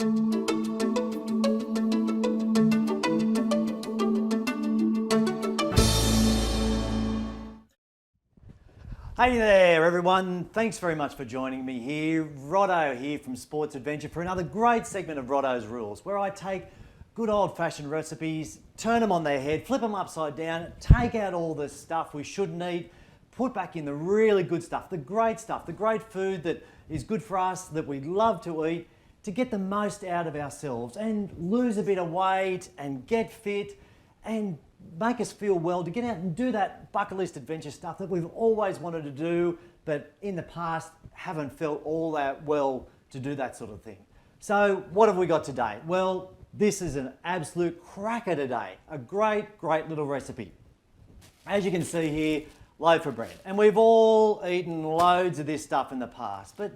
Hey there everyone, thanks very much for joining me here. Roddo here from Sports Adventure for another great segment of Roddo's Rules, where I take good old-fashioned recipes, turn them on their head, flip them upside down, take out all the stuff we shouldn't eat, put back in the really good stuff, the great food that is good for us, that we love to eat, to get the most out of ourselves and lose a bit of weight and get fit and make us feel well, to get out and do that bucket list adventure stuff that we've always wanted to do, but in the past haven't felt all that well to do that sort of thing. So what have we got today? Well, this is an absolute cracker today. A great little recipe. As you can see here, loaf of bread. And we've all eaten loads of this stuff in the past, but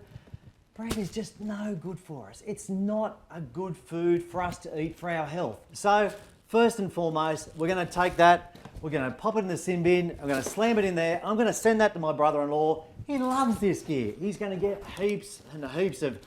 bread is just no good for us. It's not a good food for us to eat for our health. So first and foremost, we're going to take that, we're going to pop it in the sin bin, I'm going to slam it in there, I'm going to send that to my brother-in-law. He loves this gear. He's going to get heaps and heaps of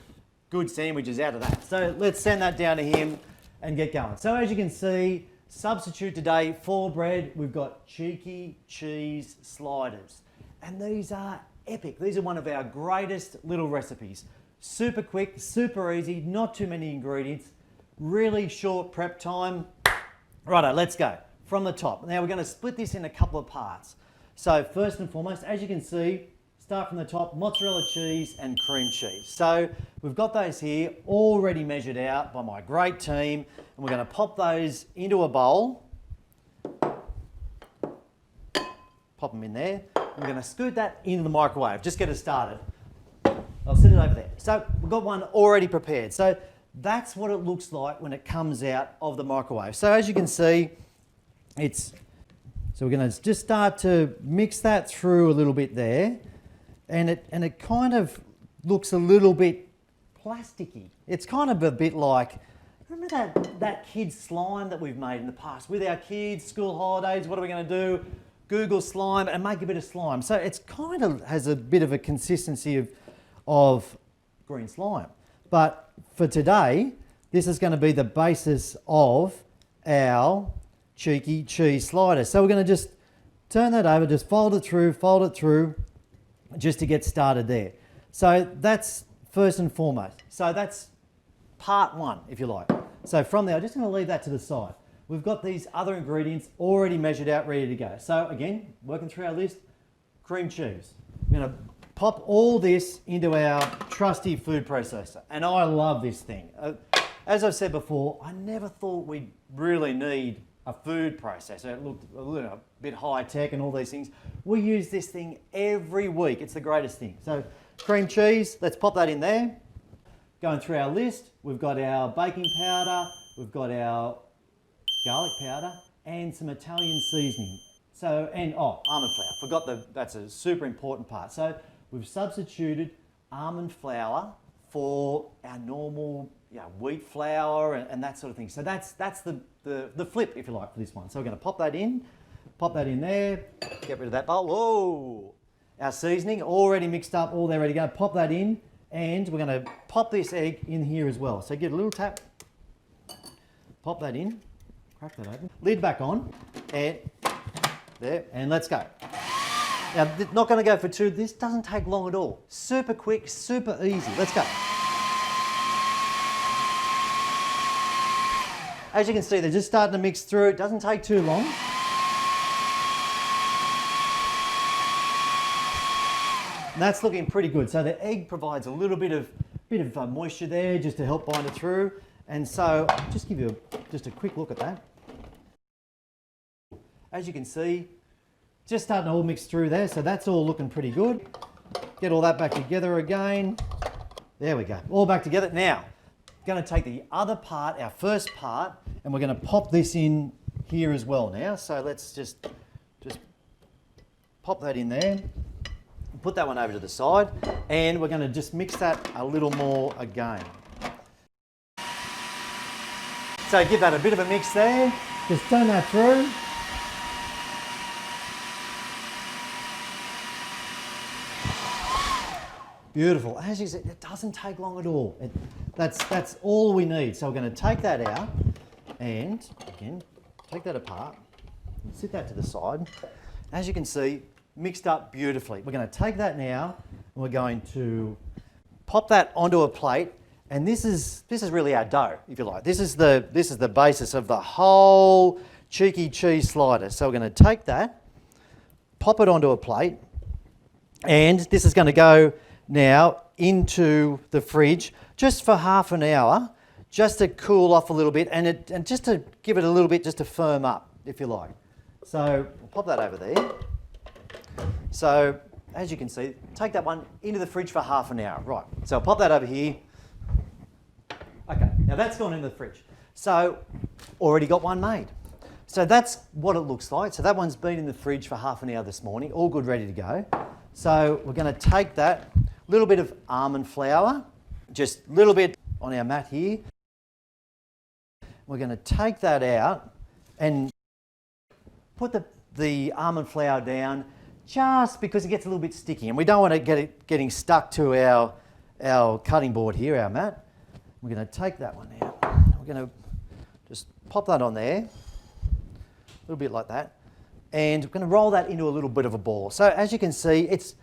good sandwiches out of that. So let's send that down to him and get going. So as you can see, substitute today for bread, we've got cheeky cheese sliders. And these are epic. These are one of our greatest little recipes. Super quick, super easy, not too many ingredients, really short prep time. Righto, let's go from the top. Now we're going to split this in a couple of parts. So first and foremost, as you can see, start from the top, mozzarella cheese and cream cheese. So we've got those here already measured out by my great team, and we're going to pop those into a bowl. Pop them in there. We're going to scoot that into the microwave. Just get it started. I'll set it over there. So we've got one already prepared. So that's what it looks like when it comes out of the microwave. So as you can see, so we're going to just start to mix that through a little bit there, and it kind of looks a little bit plasticky. It's kind of a bit like, remember that kid's slime that we've made in the past with our kids, school holidays? What are we going to do? Google slime and make a bit of slime. So it's kind of has a bit of a consistency of green slime. But for today, this is going to be the basis of our cheeky cheese slider. So we're going to just turn that over, just fold it through, just to get started there. So that's first and foremost. So that's part one, if you like. So from there, I'm just going to leave that to the side. We've got these other ingredients already measured out, ready to go. So again, working through our list, cream cheese. We're going to pop all this into our trusty food processor, and I love this thing. As I've said before, I never thought we'd really need a food processor. It looked a little bit high tech and all these things. We use this thing every week. It's the greatest thing. So cream cheese, let's pop that in there. Going through our list, we've got our baking powder, we've got our garlic powder, and some Italian seasoning. So, and almond flour. That's a super important part. So we've substituted almond flour for our normal wheat flour and that sort of thing. So that's the flip, if you like, for this one. So we're going to pop that in there, get rid of that bowl. Whoa! Our seasoning already mixed up, all there ready to go. Pop that in, and we're going to pop this egg in here as well. So give it a little tap, pop that in, crack that open, lid back on, and there, and let's go. Now, not going to go for two. This doesn't take long at all. Super quick, super easy. Let's go. As you can see, they're just starting to mix through. It doesn't take too long. And that's looking pretty good. So the egg provides a little bit of moisture there just to help bind it through. And so just give you just a quick look at that. As you can see, just starting to all mix through there. So that's all looking pretty good. Get all that back together again. There we go. All back together. Now, going to take the other part, our first part, and we're going to pop this in here as well now. So let's just pop that in there. Put that one over to the side, and we're going to just mix that a little more again. So give that a bit of a mix there. Just turn that through. Beautiful. As you said, it doesn't take long at all. That's all we need. So we're going to take that out and, again, take that apart and sit that to the side. As you can see, mixed up beautifully. We're going to take that now and we're going to pop that onto a plate. And this is really our dough, if you like. This is the basis of the whole cheeky cheese slider. So we're going to take that, pop it onto a plate, and this is going to go now into the fridge just for half an hour, just to cool off a little bit and just to give it a little bit just to firm up, if you like. So we'll pop that over there. So as you can see, take that one into the fridge for half an hour. Right, so I'll pop that over here. Okay, now that's gone in the fridge. So already got one made. So that's what it looks like. So that one's been in the fridge for half an hour this morning, all good, ready to go. So we're going to take that, little bit of almond flour, just a little bit on our mat here. We're going to take that out and put the almond flour down just because it gets a little bit sticky, and we don't want to get it getting stuck to our cutting board here, our mat. We're going to take that one out. We're going to just pop that on there, a little bit like that, and we're going to roll that into a little bit of a ball. So as you can see, it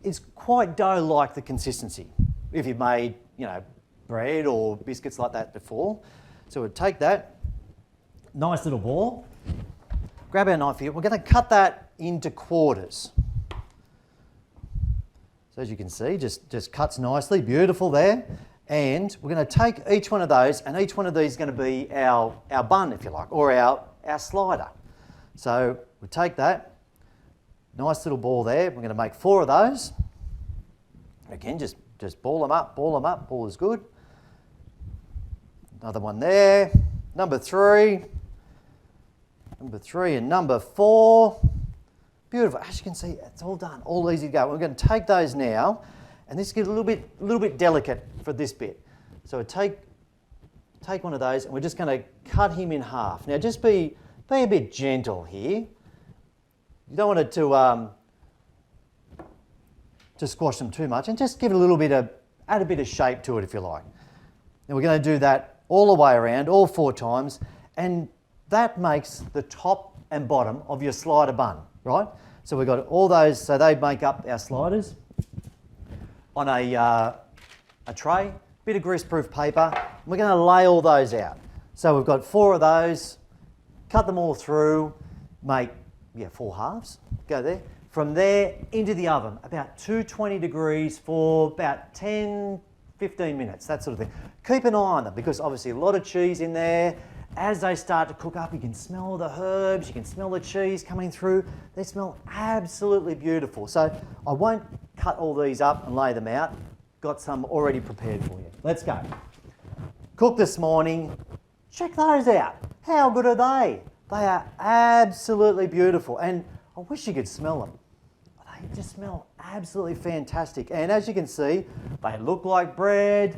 is quite dough-like, the consistency, if you've made, you know, bread or biscuits like that before. So we'll take that, nice little ball, grab our knife here, we're going to cut that into quarters. So as you can see, just cuts nicely, beautiful there. And we're going to take each one of those, and each one of these is going to be our bun, if you like, or our slider. So we take that, nice little ball there. We're going to make 4 of those. Again, just ball them up, ball is good. Another one there, number 3 and number 4. Beautiful. As you can see, it's all done, all easy to go. We're going to take those now, and this gets a little bit delicate for this bit. So we take one of those, and we're just going to cut him in half. Now just be a bit gentle here. You don't want it to squash them too much, and just give it a little bit of, add a bit of shape to it if you like. Now we're going to do that all the way around, all 4 times, and that makes the top and bottom of your slider bun, right? So we've got all those, so they make up our sliders on a tray, bit of greaseproof paper. We're going to lay all those out. So we've got 4 of those, cut them all through, make 4 halves, go there. From there into the oven, about 220 degrees for about 10, 15 minutes, that sort of thing. Keep an eye on them because obviously a lot of cheese in there. As they start to cook up, you can smell the herbs, you can smell the cheese coming through. They smell absolutely beautiful. So I won't cut all these up and lay them out. Got some already prepared for you. Let's go. Cooked this morning. Check those out. How good are they? They are absolutely beautiful, and I wish you could smell them. They just smell absolutely fantastic. And as you can see, they look like bread,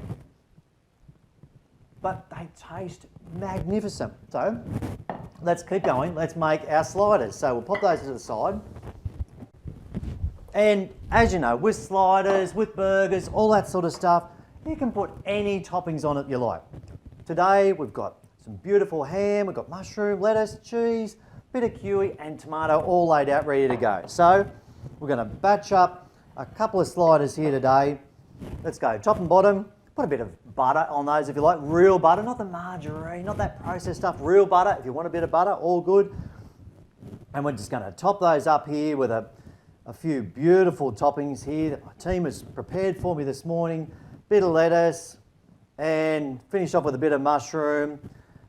but they taste magnificent. So let's keep going. Let's make our sliders. So we'll pop those to the side. And as you know, with sliders, with burgers, all that sort of stuff, you can put any toppings on it you like. Today we've got some beautiful ham, we've got mushroom, lettuce, cheese, bit of kiwi and tomato all laid out ready to go. So we're going to batch up a couple of sliders here today. Let's go top and bottom. Put a bit of butter on those if you like, real butter, not the margarine, not that processed stuff, real butter. If you want a bit of butter, all good. And we're just going to top those up here with a few beautiful toppings here that my team has prepared for me this morning. Bit of lettuce and finish off with a bit of mushroom.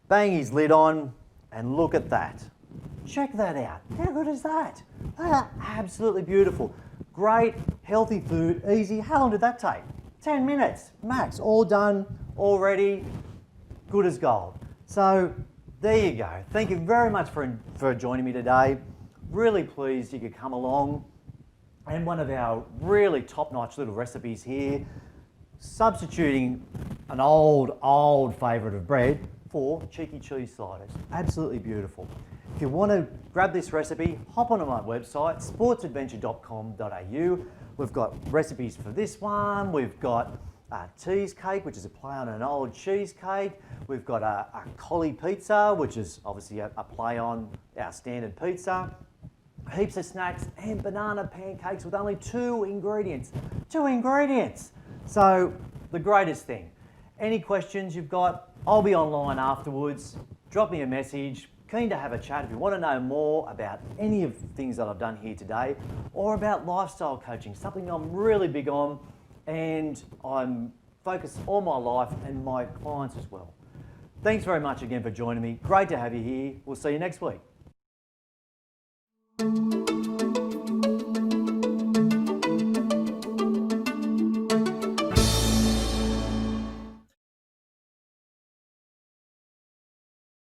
Bang his lid on and look at that. Check that out. How good is that? They are absolutely beautiful. Great, healthy food, easy. How long did that take? 10 minutes, max. All done, all ready, good as gold. So there you go. Thank you very much for joining me today. Really pleased you could come along. And one of our really top-notch little recipes here, substituting an old favourite of bread for cheeky cheese sliders. Absolutely beautiful. If you want to grab this recipe, hop onto my website, sportsadventure.com.au. We've got recipes for this one. We've got cheesecake, which is a play on an old cheesecake. We've got a collie pizza, which is obviously a play on our standard pizza. Heaps of snacks and banana pancakes with only 2 ingredients. 2 ingredients! So, the greatest thing. Any questions you've got, I'll be online afterwards. Drop me a message. Keen to have a chat if you want to know more about any of the things that I've done here today, or about lifestyle coaching, something I'm really big on and I'm focused all my life and my clients as well. Thanks very much again for joining me. Great to have you here. We'll see you next week.